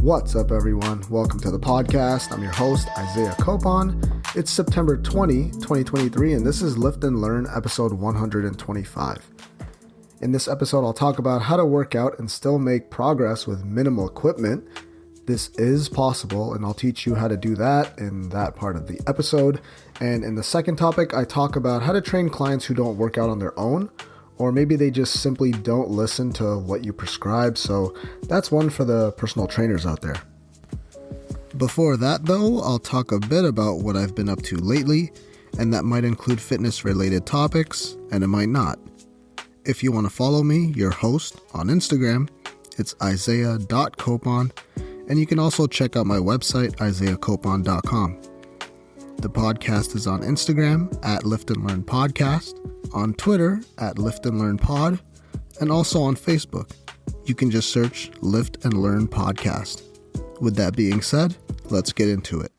What's up, everyone? Welcome to the podcast. I'm your host, Isaiah Copon. It's September 2023, and this is Lift and Learn, episode 125. In this episode, I'll talk about how to work out and still make progress with minimal equipment. This is possible, and I'll teach you how to do that in that part of the episode. And in the second topic, I talk about how to train clients who don't work out on their own, or maybe they just simply don't listen to what you prescribe. So that's one for the personal trainers out there. Before that, though, I'll talk a bit about what I've been up to lately, and that might include fitness-related topics, and it might not. If you want to follow me, your host, on Instagram, it's isaiah.copon, and you can also check out my website, isaiahcopon.com. The podcast is on Instagram at Lift and Learn Podcast, on Twitter at Lift and Learn Pod, and also on Facebook. You can just search Lift and Learn Podcast. With that being said, let's get into it.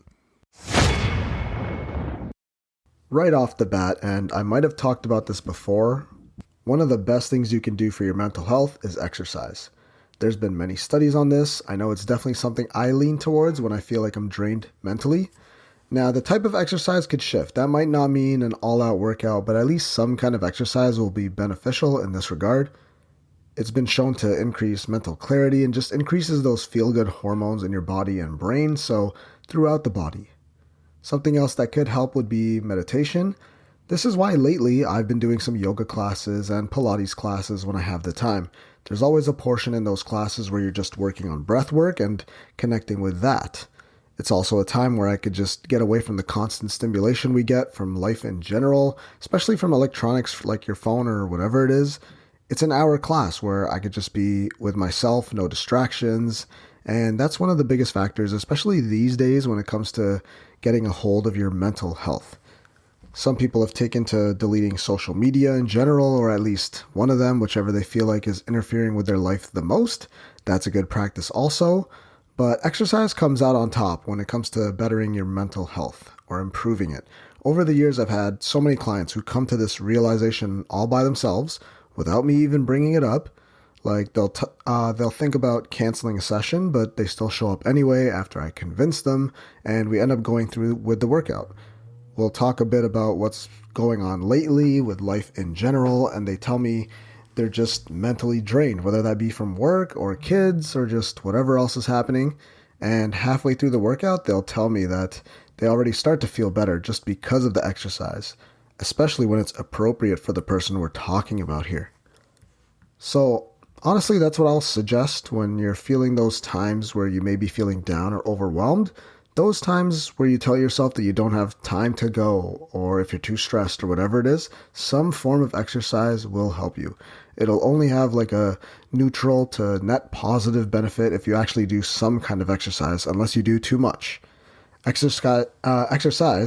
Right off the bat, and I might have talked about this before, one of the best things you can do for your mental health is exercise. There's been many studies on this. I know it's definitely something I lean towards when I feel like I'm drained mentally. Now, the type of exercise could shift. That might not mean an all-out workout, but at least some kind of exercise will be beneficial in this regard. It's been shown to increase mental clarity and just increases those feel-good hormones in your body and brain, so throughout the body. Something else that could help would be meditation. This is why lately I've been doing some yoga classes and Pilates classes when I have the time. There's always a portion in those classes where you're just working on breath work and connecting with that. It's also a time where I could just get away from the constant stimulation we get from life in general, especially from electronics like your phone or whatever it is. It's an hour class where I could just be with myself, no distractions, and that's one of the biggest factors, especially these days when it comes to getting a hold of your mental health. Some people have taken to deleting social media in general, or at least one of them, whichever they feel like is interfering with their life the most. That's a good practice also. But exercise comes out on top when it comes to bettering your mental health or improving it. Over the years, I've had so many clients who come to this realization all by themselves without me even bringing it up. Like they'll think about canceling a session, but they still show up anyway after I convince them, and we end up going through with the workout. We'll talk a bit about what's going on lately with life in general, and they tell me they're just mentally drained, whether that be from work or kids or just whatever else is happening. And halfway through the workout, they'll tell me that they already start to feel better just because of the exercise, especially when it's appropriate for the person we're talking about here. So honestly, that's what I'll suggest when you're feeling those times where you may be feeling down or overwhelmed. Those times where you tell yourself that you don't have time to go, or if you're too stressed or whatever it is, some form of exercise will help you. It'll only have like a neutral to net positive benefit if you actually do some kind of exercise, unless you do too much. Exercise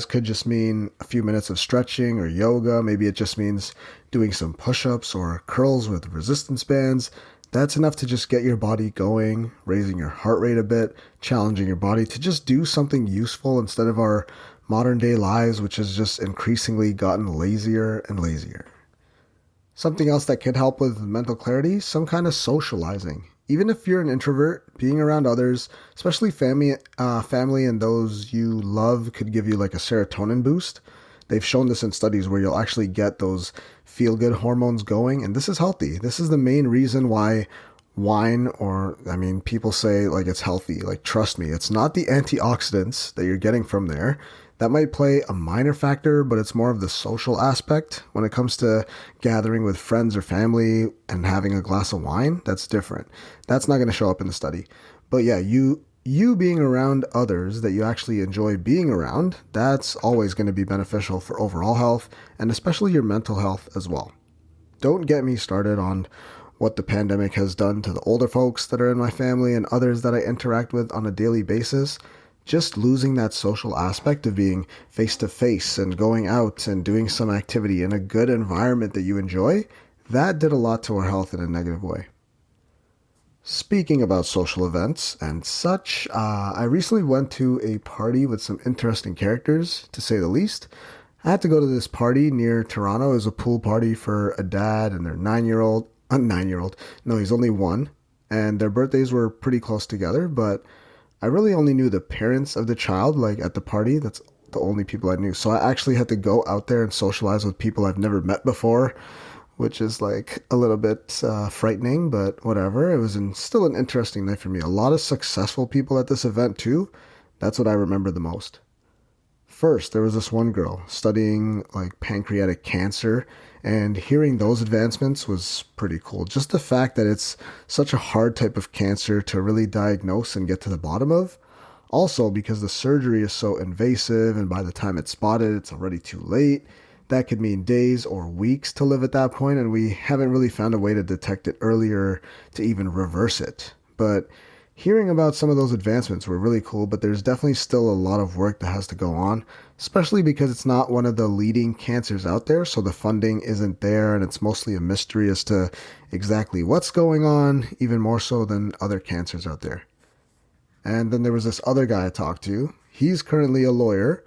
could just mean a few minutes of stretching or yoga. Maybe it just means doing some push-ups or curls with resistance bands. That's enough to just get your body going, raising your heart rate a bit, challenging your body to just do something useful instead of our modern day lives, which has just increasingly gotten lazier and lazier. Something else that could help with mental clarity, some kind of socializing. Even if you're an introvert, being around others, especially family and those you love, could give you like a serotonin boost. They've shown this in studies where you'll actually get those feel-good hormones going, and this is healthy. This is the main reason why wine, people say like it's healthy. Like, trust me, it's not the antioxidants that you're getting from there. That might play a minor factor, but it's more of the social aspect. When it comes to gathering with friends or family and having a glass of wine, that's different. That's not going to show up in the study. But yeah, you being around others that you actually enjoy being around, that's always going to be beneficial for overall health and especially your mental health as well. Don't get me started on what the pandemic has done to the older folks that are in my family and others that I interact with on a daily basis. Just losing that social aspect of being face-to-face and going out and doing some activity in a good environment that you enjoy, that did a lot to our health in a negative way. Speaking about social events and such, I recently went to a party with some interesting characters, to say the least. I had to go to this party near Toronto. It was a pool party for a dad and their 9-year-old. No, he's only 1. And their birthdays were pretty close together, but I really only knew the parents of the child, like at the party. That's the only people I knew. So I actually had to go out there and socialize with people I've never met before, which is like a little bit frightening, but whatever. It was still an interesting night for me. A lot of successful people at this event too. That's what I remember the most. First, there was this one girl studying like pancreatic cancer, and hearing those advancements was pretty cool. Just the fact that it's such a hard type of cancer to really diagnose and get to the bottom of. Also, because the surgery is so invasive, and by the time it's spotted, it's already too late. That could mean days or weeks to live at that point, and we haven't really found a way to detect it earlier to even reverse it. But hearing about some of those advancements were really cool, but there's definitely still a lot of work that has to go on, especially because it's not one of the leading cancers out there, so the funding isn't there, and it's mostly a mystery as to exactly what's going on, even more so than other cancers out there. And then there was this other guy I talked to. He's currently a lawyer,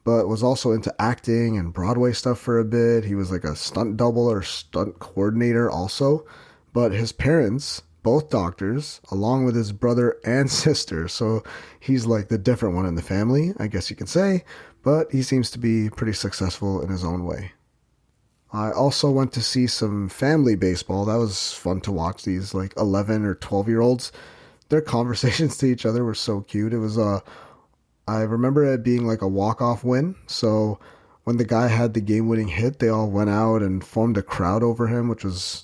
but was also into acting and Broadway stuff for a bit. He was like a stunt double or stunt coordinator also, but his parents, both doctors, along with his brother and sister. So he's like the different one in the family, I guess you could say, but he seems to be pretty successful in his own way. I also went to see some family baseball. That was fun to watch. These like 11 or 12-year-olds. Their conversations to each other were so cute. It was I remember it being like a walk-off win. So when the guy had the game-winning hit, they all went out and formed a crowd over him, that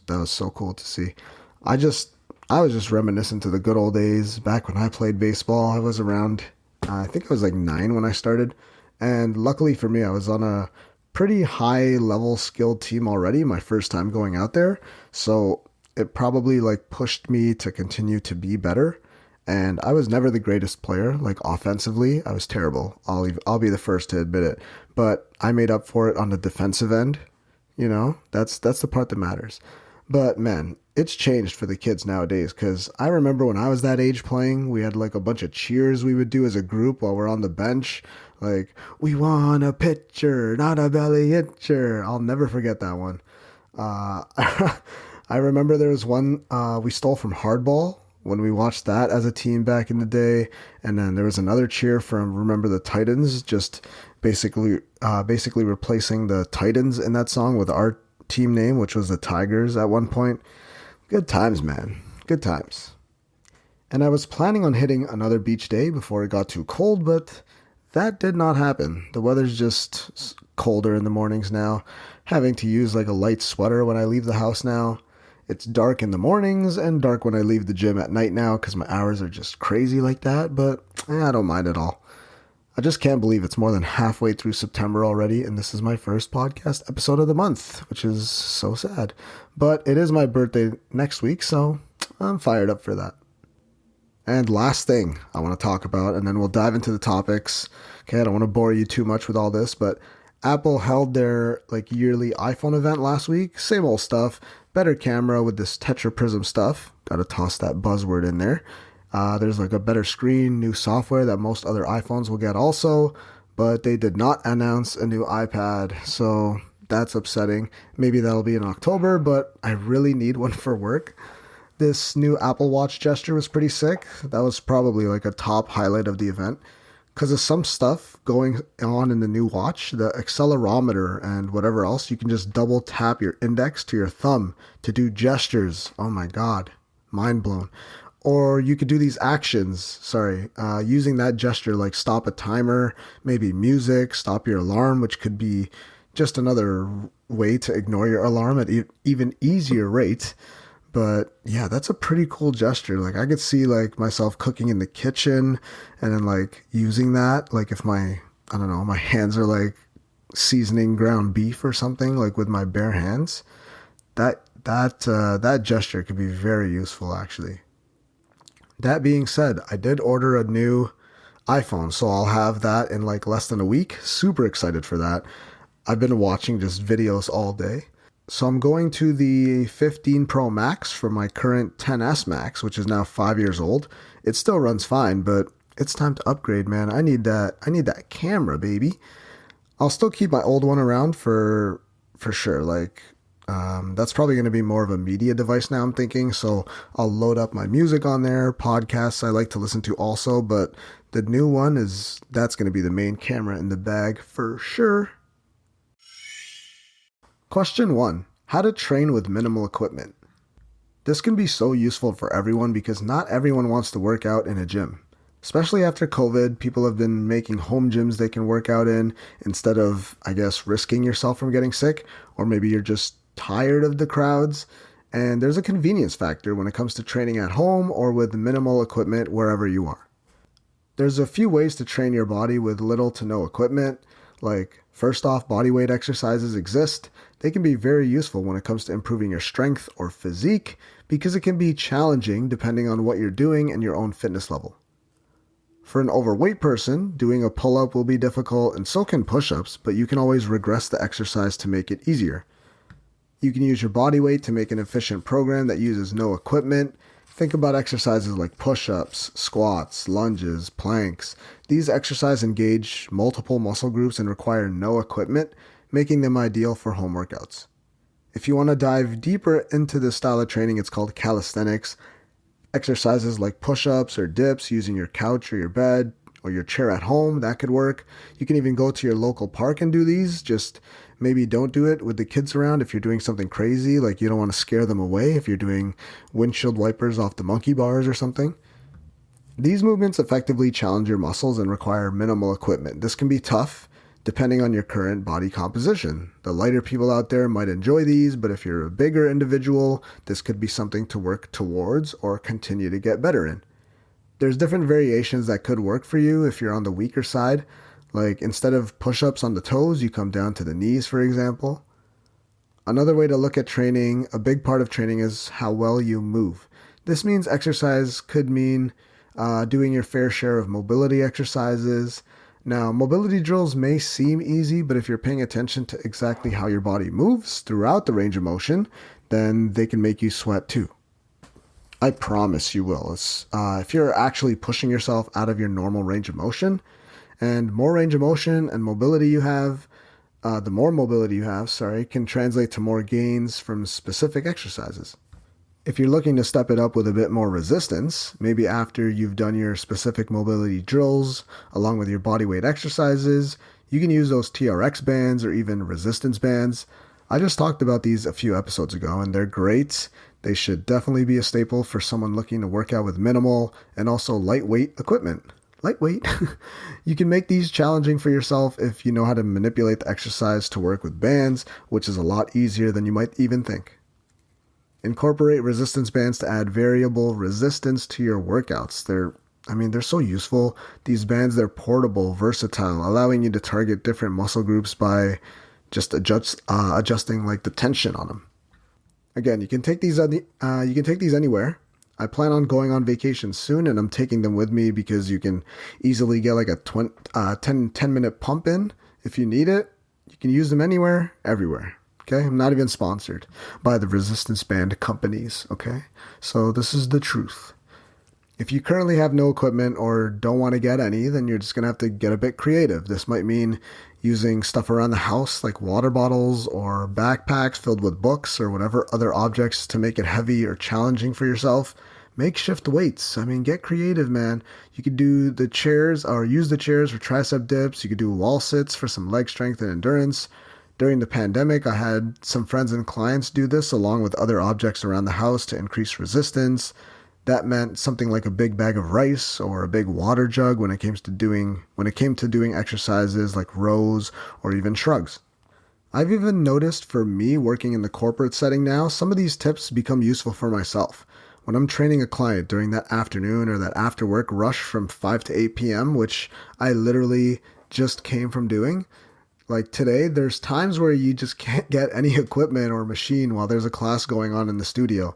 was so cool to see. I was just reminiscent to the good old days back when I played baseball. I was around, I think I was like 9 when I started. And luckily for me, I was on a pretty high level skilled team already, my first time going out there. So it probably like pushed me to continue to be better. And I was never the greatest player, like offensively. I was terrible. I'll be the first to admit it. But I made up for it on the defensive end. You know, that's the part that matters. But man, it's changed for the kids nowadays, because I remember when I was that age playing, we had like a bunch of cheers we would do as a group while we're on the bench. Like, we want a pitcher, not a belly itcher. I'll never forget that one. I remember there was one we stole from Hardball when we watched that as a team back in the day. And then there was another cheer from Remember the Titans, just basically replacing the Titans in that song with our team name, which was the Tigers at one point. Good times, man. Good times. And I was planning on hitting another beach day before it got too cold, but that did not happen. The weather's just colder in the mornings now. Having to use like a light sweater when I leave the house now. It's dark in the mornings and dark when I leave the gym at night now because my hours are just crazy like that, but I don't mind at all. I just can't believe it's more than halfway through September already, and this is my first podcast episode of the month, which is so sad. But it is my birthday next week, so I'm fired up for that. And last thing I want to talk about, and then we'll dive into the topics. Okay, I don't want to bore you too much with all this, but Apple held their like yearly iPhone event last week. Same old stuff. Better camera with this Tetra Prism stuff. Gotta toss that buzzword in there. There's like a better screen, new software that most other iPhones will get also, but they did not announce a new iPad, so that's upsetting. Maybe that'll be in October, but I really need one for work. This new Apple Watch gesture was pretty sick. That was probably like a top highlight of the event. Because of some stuff going on in the new watch, the accelerometer and whatever else, you can just double tap your index to your thumb to do gestures. Oh my God, mind blown. Or you could do these actions, using that gesture, like stop a timer, maybe music, stop your alarm, which could be just another way to ignore your alarm at even easier rate. But yeah, that's a pretty cool gesture. Like I could see like myself cooking in the kitchen and then like using that, like if my hands are like seasoning ground beef or something, like with my bare hands, that gesture could be very useful actually. That being said, I did order a new iPhone, so I'll have that in like less than a week. Super excited for that. I've been watching just videos all day. So I'm going to the 15 Pro Max from my current 10S Max, which is now 5 years old. It still runs fine, but it's time to upgrade, man. I need that camera, baby. I'll still keep my old one around for sure. Like That's probably going to be more of a media device now, I'm thinking. So I'll load up my music on there, podcasts I like to listen to also. But the new one that's going to be the main camera in the bag for sure. Question 1. How to train with minimal equipment. This can be so useful for everyone because not everyone wants to work out in a gym. Especially after COVID, people have been making home gyms they can work out in instead of, I guess, risking yourself from getting sick. Or maybe you're just tired of the crowds. And there's a convenience factor when it comes to training at home or with minimal equipment wherever you are. There's a few ways to train your body with little to no equipment. Like, first off, bodyweight exercises exist. They can be very useful when it comes to improving your strength or physique because it can be challenging depending on what you're doing and your own fitness level. For an overweight person, doing a pull-up will be difficult and so can push-ups, but you can always regress the exercise to make it easier. You can use your body weight to make an efficient program that uses no equipment. Think about exercises like push-ups, squats, lunges, planks. These exercises engage multiple muscle groups and require no equipment, making them ideal for home workouts. If you want to dive deeper into this style of training, it's called calisthenics. Exercises like push-ups or dips using your couch or your bed or your chair at home, that could work. You can even go to your local park and do these. Just maybe don't do it with the kids around if you're doing something crazy, like you don't want to scare them away if you're doing windshield wipers off the monkey bars or something. These movements effectively challenge your muscles and require minimal equipment. This can be tough depending on your current body composition. The lighter people out there might enjoy these, but if you're a bigger individual, this could be something to work towards or continue to get better in. There's different variations that could work for you if you're on the weaker side. Like instead of push-ups on the toes, you come down to the knees, for example. Another way to look at training, a big part of training is how well you move. This means exercise could mean doing your fair share of mobility exercises. Now, mobility drills may seem easy, but if you're paying attention to exactly how your body moves throughout the range of motion, then they can make you sweat too. I promise you will. If you're actually pushing yourself out of your normal range of motion, and more range of motion and mobility you have, the more mobility you have, can translate to more gains from specific exercises. If you're looking to step it up with a bit more resistance, maybe after you've done your specific mobility drills along with your bodyweight exercises, you can use those TRX bands or even resistance bands. I just talked about these a few episodes ago and they're great. They should definitely be a staple for someone looking to work out with minimal and also lightweight equipment. Lightweight. You can make these challenging for yourself if you know how to manipulate the exercise to work with bands, which is a lot easier than you might even think. Incorporate resistance bands to add variable resistance to your workouts. They're so useful. These bands, they're portable, versatile, allowing you to target different muscle groups by just adjusting like the tension on them. Again, you can take these anywhere. I plan on going on vacation soon, and I'm taking them with me because you can easily get like a 10-minute pump in if you need it. You can use them anywhere, everywhere. Okay, I'm not even sponsored by the resistance band companies. Okay, so this is the truth. If you currently have no equipment or don't want to get any, then you're just going to have to get a bit creative. This might mean using stuff around the house like water bottles or backpacks filled with books or whatever other objects to make it heavy or challenging for yourself. Makeshift weights. Get creative, man. You could do the chairs or use the chairs for tricep dips. You could do wall sits for some leg strength and endurance. During the pandemic, I had some friends and clients do this along with other objects around the house to increase resistance. That meant something like a big bag of rice or a big water jug when it came to doing exercises like rows or even shrugs. I've even noticed for me working in the corporate setting now, some of these tips become useful for myself. When I'm training a client during that afternoon or that after work rush from 5 to 8 p.m., which I literally just came from doing, like today, there's times where you just can't get any equipment or machine while there's a class going on in the studio.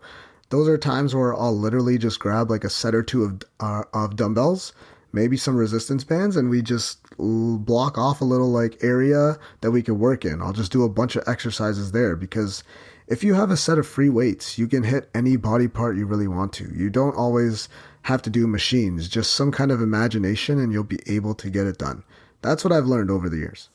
Those are times where I'll literally just grab like a set or two of dumbbells, maybe some resistance bands, and we just block off a little like area that we can work in. I'll just do a bunch of exercises there because if you have a set of free weights, you can hit any body part you really want to. You don't always have to do machines, just some kind of imagination and you'll be able to get it done. That's what I've learned over the years.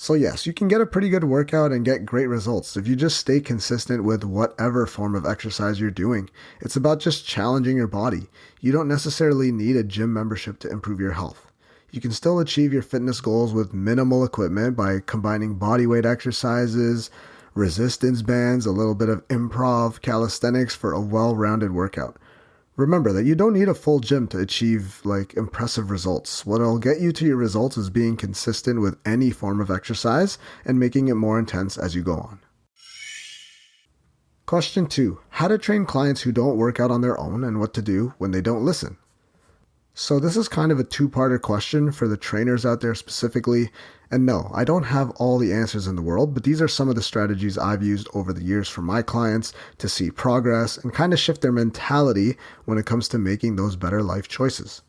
So yes, you can get a pretty good workout and get great results if you just stay consistent with whatever form of exercise you're doing. It's about just challenging your body. You don't necessarily need a gym membership to improve your health. You can still achieve your fitness goals with minimal equipment by combining bodyweight exercises, resistance bands, a little bit of improv calisthenics for a well-rounded workout. Remember that you don't need a full gym to achieve impressive results. What'll get you to your results is being consistent with any form of exercise and making it more intense as you go on. Question 2. How to train clients who don't work out on their own and what to do when they don't listen. So this is kind of a two-parter question for the trainers out there specifically. And no, I don't have all the answers in the world, but these are some of the strategies I've used over the years for my clients to see progress and kind of shift their mentality when it comes to making those better life choices.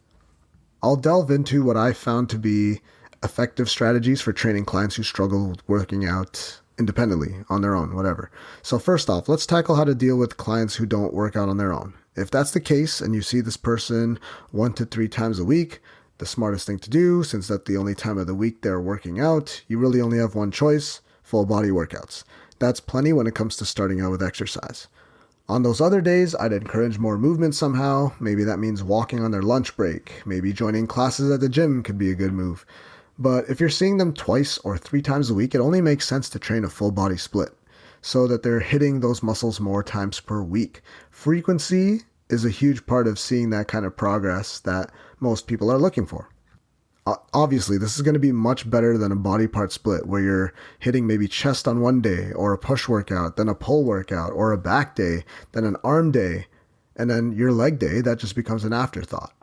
I'll delve into what I found to be effective strategies for training clients who struggle with working out independently, on their own, whatever. So first off, let's tackle how to deal with clients who don't work out on their own. If that's the case and you see this person 1 to 3 times a week, the smartest thing to do, since that's the only time of the week they're working out, you really only have one choice: full body workouts. That's plenty when it comes to starting out with exercise. On those other days, I'd encourage more movement somehow. Maybe that means walking on their lunch break. Maybe joining classes at the gym could be a good move. But if you're seeing them 2 or 3 times a week, it only makes sense to train a full body split so that they're hitting those muscles more times per week. Frequency is a huge part of seeing that kind of progress that most people are looking for. Obviously, this is going to be much better than a body part split where you're hitting maybe chest on one day, or a push workout, then a pull workout, or a back day, then an arm day, and then your leg day. That just becomes an afterthought.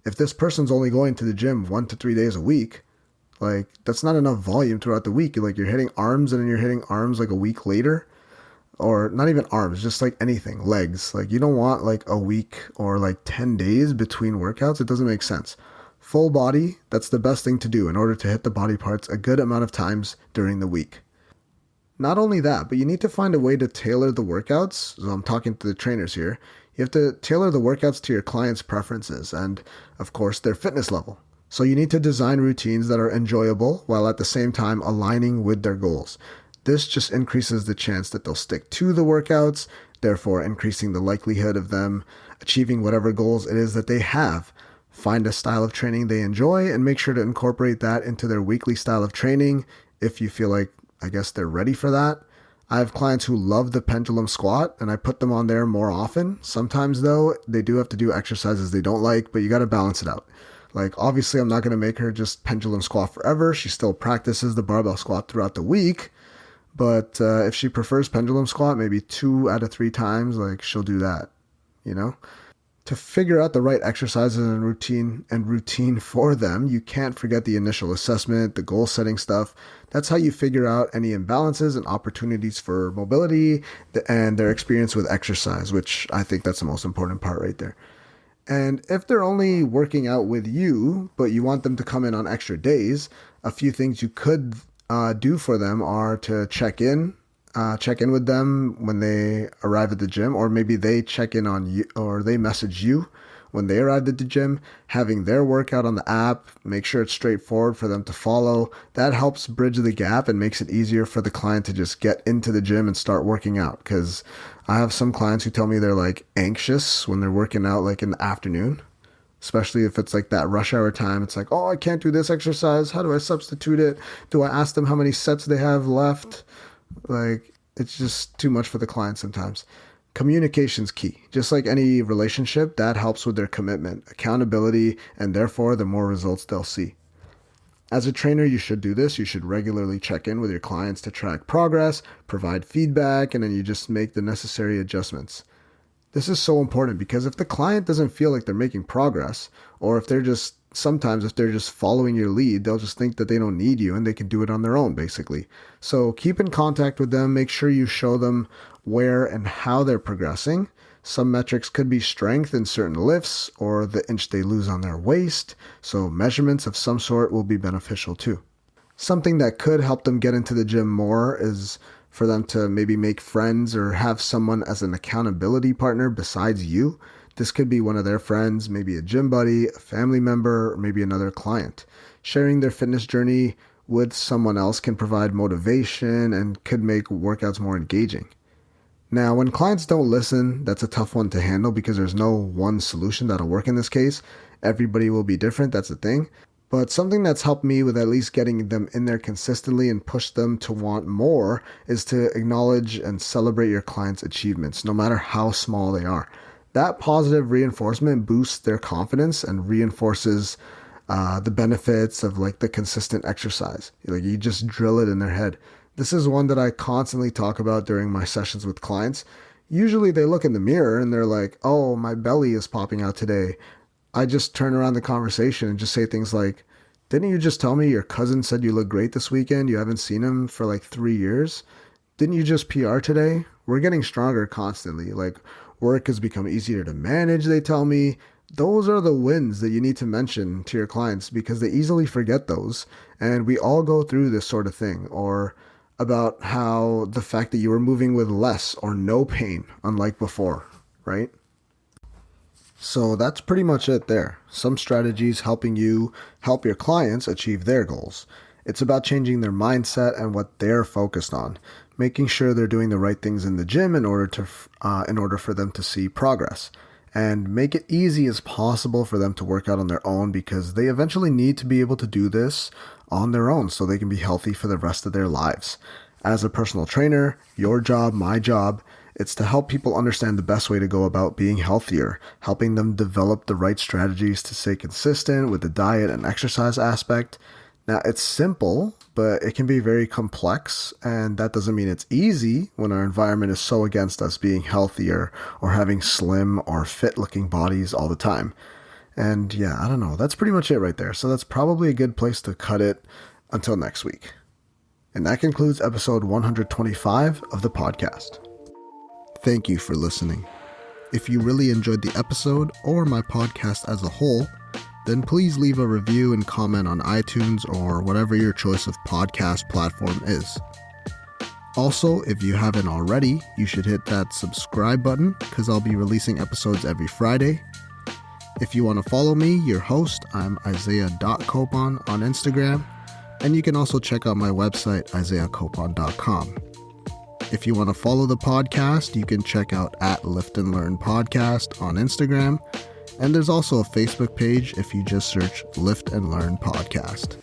If this person's only going to the gym 1 to 3 days a week, that's not enough volume throughout the week. You're hitting arms and then you're hitting arms a week later, or not even arms, just anything, legs. You don't want a week or 10 days between workouts. It doesn't make sense. Full body, that's the best thing to do in order to hit the body parts a good amount of times during the week. Not only that, but you need to find a way to tailor the workouts. So I'm talking to the trainers here. You have to tailor the workouts to your client's preferences and, of course, their fitness level. So you need to design routines that are enjoyable while at the same time aligning with their goals. This just increases the chance that they'll stick to the workouts, therefore increasing the likelihood of them achieving whatever goals it is that they have. Find a style of training they enjoy and make sure to incorporate that into their weekly style of training if you feel they're ready for that. I have clients who love the pendulum squat and I put them on there more often. Sometimes though, they do have to do exercises they don't like, but you got to balance it out. Obviously, I'm not going to make her just pendulum squat forever. She still practices the barbell squat throughout the week. But if she prefers pendulum squat, maybe 2 out of 3 times, she'll do that, To figure out the right exercises and routine for them, you can't forget the initial assessment, the goal setting stuff. That's how you figure out any imbalances and opportunities for mobility and their experience with exercise, which I think that's the most important part right there. And if they're only working out with you, but you want them to come in on extra days, a few things you could do for them are to check in with them when they arrive at the gym, or maybe they check in on you, or they message you when they arrive at the gym, having their workout on the app, make sure it's straightforward for them to follow. That helps bridge the gap and makes it easier for the client to just get into the gym and start working out. Because I have some clients who tell me they're anxious when they're working out in the afternoon, especially if it's that rush hour time. It's oh, I can't do this exercise. How do I substitute it? Do I ask them how many sets they have left? It's just too much for the client sometimes. Communication's key. Just like any relationship, that helps with their commitment, accountability, and therefore the more results they'll see. As a trainer, you should do this. You should regularly check in with your clients to track progress, provide feedback, and then you just make the necessary adjustments. This is so important because if the client doesn't feel like they're making progress, or if they're just following your lead, they'll just think that they don't need you and they can do it on their own, basically. So keep in contact with them. Make sure you show them where and how they're progressing. Some metrics could be strength in certain lifts or the inch they lose on their waist. So measurements of some sort will be beneficial too. Something that could help them get into the gym more is for them to maybe make friends or have someone as an accountability partner besides you. This could be one of their friends, maybe a gym buddy, a family member, or maybe another client. Sharing their fitness journey with someone else can provide motivation and could make workouts more engaging. Now, when clients don't listen, that's a tough one to handle because there's no one solution that'll work in this case. Everybody will be different, that's the thing. But something that's helped me with at least getting them in there consistently and push them to want more is to acknowledge and celebrate your clients' achievements, no matter how small they are. That positive reinforcement boosts their confidence and reinforces the benefits of like the consistent exercise. Like you just drill it in their head. This is one that I constantly talk about during my sessions with clients. Usually they look in the mirror and they're like, oh, my belly is popping out today. I just turn around the conversation and just say things like, didn't you just tell me your cousin said you look great this weekend? You haven't seen him for like 3 years. Didn't you just PR today? We're getting stronger constantly. Like work has become easier to manage, they tell me. Those are the wins that you need to mention to your clients because they easily forget those. And we all go through this sort of thing. Or about how the fact that you were moving with less or no pain, unlike before, right? So that's pretty much it there. Some strategies helping you help your clients achieve their goals. It's about changing their mindset and what they're focused on, making sure they're doing the right things in the gym in order for them to see progress, and make it easy as possible for them to work out on their own because they eventually need to be able to do this on their own so they can be healthy for the rest of their lives. As a personal trainer, your job, my job, it's to help people understand the best way to go about being healthier, helping them develop the right strategies to stay consistent with the diet and exercise aspect. Now, it's simple, but it can be very complex, and that doesn't mean it's easy when our environment is so against us being healthier or having slim or fit-looking bodies all the time. And yeah, I don't know. That's pretty much it right there. So that's probably a good place to cut it until next week. And that concludes episode 125 of the podcast. Thank you for listening. If you really enjoyed the episode or my podcast as a whole, then please leave a review and comment on iTunes or whatever your choice of podcast platform is. Also, if you haven't already, you should hit that subscribe button because I'll be releasing episodes every Friday. If you want to follow me, your host, I'm Isaiah.Copon on Instagram, and you can also check out my website, isaiahcopon.com. If you want to follow the podcast, you can check out @Lift and Learn Podcast on Instagram, and there's also a Facebook page if you just search Lift and Learn Podcast.